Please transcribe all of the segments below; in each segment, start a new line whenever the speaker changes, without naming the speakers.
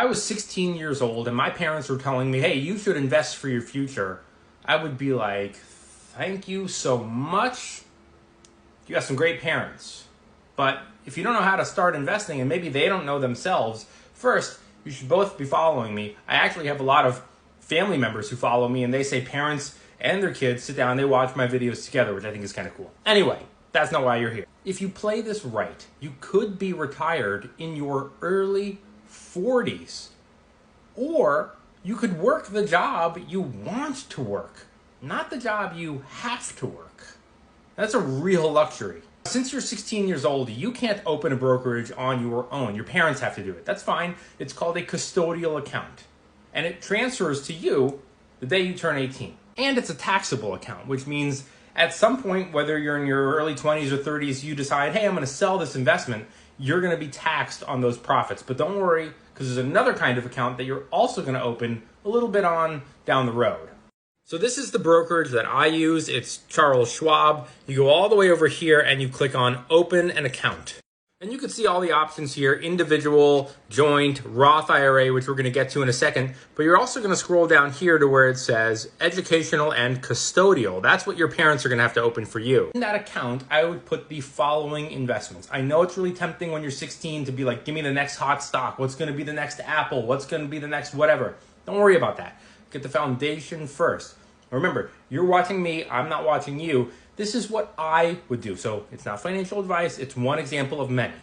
I was 16 years old and my parents were telling me, hey, you should invest for your future, I would be like, thank you so much. You got some great parents. But if you don't know how to start investing and maybe they don't know themselves, first, you should both be following me. I actually have a lot of family members who follow me and they say parents and their kids sit down and they watch my videos together, which I think is kind of cool. Anyway, that's not why you're here. If you play this right, you could be retired in your early 40s. Or you could work the job you want to work, not the job you have to work. That's a real luxury. Since you're 16 years old, you can't open a brokerage on your own. Your parents have to do it. That's fine. It's called a custodial account. And it transfers to you the day you turn 18. And it's a taxable account, which means at some point, whether you're in your early 20s or 30s, you decide, hey, I'm going to sell this investment, you're going to be taxed on those profits. But don't worry, because there's another kind of account that you're also going to open a little bit on down the road. So this is the brokerage that I use. It's Charles Schwab. You go all the way over here and you click on Open an Account. And you can see all the options here: individual, joint, Roth IRA, which we're going to get to in a second. But you're also going to scroll down here to where it says educational and custodial. That's what your parents are going to have to open for you. In that account, I would put the following investments. I know it's really tempting when you're 16 to be like, give me the next hot stock. What's going to be the next Apple? What's going to be the next whatever? Don't worry about that. Get the foundation first. Remember, you're watching me. I'm not watching you. This is what I would do. So it's not financial advice. It's one example of many.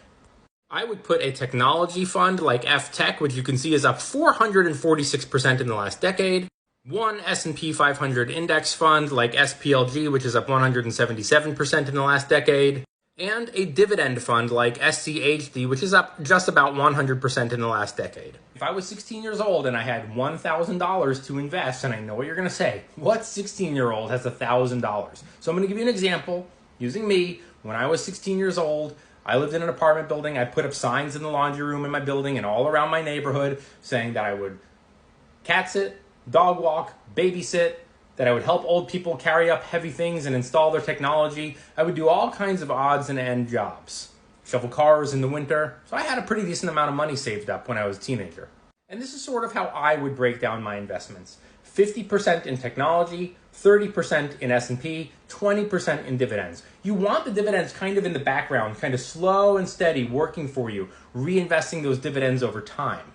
I would put a technology fund like F-Tech, which you can see is up 446% in the last decade. One S&P 500 index fund like SPLG, which is up 177% in the last decade. And a dividend fund like SCHD, which is up just about 100% in the last decade. If I was 16 years old and I had $1,000 to invest, and I know what you're going to say, what 16-year-old has $1,000? So I'm going to give you an example using me. When I was 16 years old, I lived in an apartment building. I put up signs in the laundry room in my building and all around my neighborhood saying that I would cat sit, dog walk, babysit, that I would help old people carry up heavy things and install their technology. I would do all kinds of odds and end jobs. Shovel cars in the winter. So I had a pretty decent amount of money saved up when I was a teenager. And this is sort of how I would break down my investments. 50% in technology, 30% in S&P, 20% in dividends. You want the dividends kind of in the background, kind of slow and steady, working for you, reinvesting those dividends over time.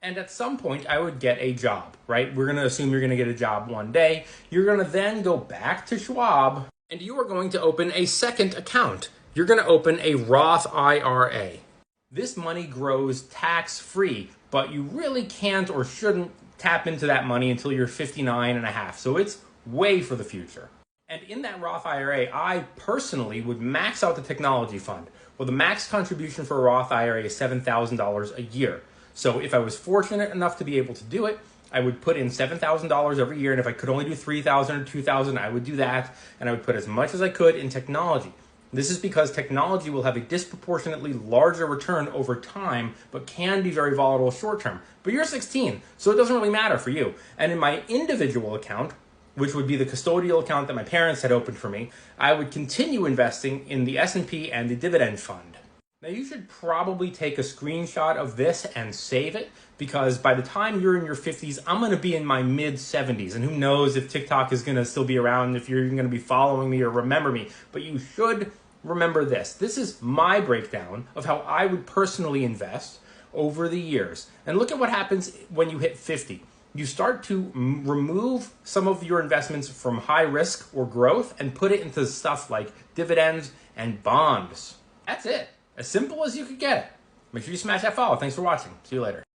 And at some point, I would get a job, right? We're going to assume you're going to get a job one day. You're going to then go back to Schwab, and you are going to open a second account. You're going to open a Roth IRA. This money grows tax-free, but you really can't or shouldn't tap into that money until you're 59 and a half. So it's way for the future. And in that Roth IRA, I personally would max out the technology fund. Well, the max contribution for a Roth IRA is $7,000 a year. So if I was fortunate enough to be able to do it, I would put in $7,000 every year. And if I could only do $3,000 or $2,000, I would do that. And I would put as much as I could in technology. This is because technology will have a disproportionately larger return over time, but can be very volatile short term. But you're 16, so it doesn't really matter for you. And in my individual account, which would be the custodial account that my parents had opened for me, I would continue investing in the S&P and the dividend fund. Now, you should probably take a screenshot of this and save it, because by the time you're in your 50s, I'm going to be in my mid-70s. And who knows if TikTok is going to still be around, if you're even going to be following me or remember me. But you should remember this. This is my breakdown of how I would personally invest over the years. And look at what happens when you hit 50. You start to remove some of your investments from high risk or growth and put it into stuff like dividends and bonds. That's it. As simple as you could get it. Make sure you smash that follow. Thanks for watching. See you later.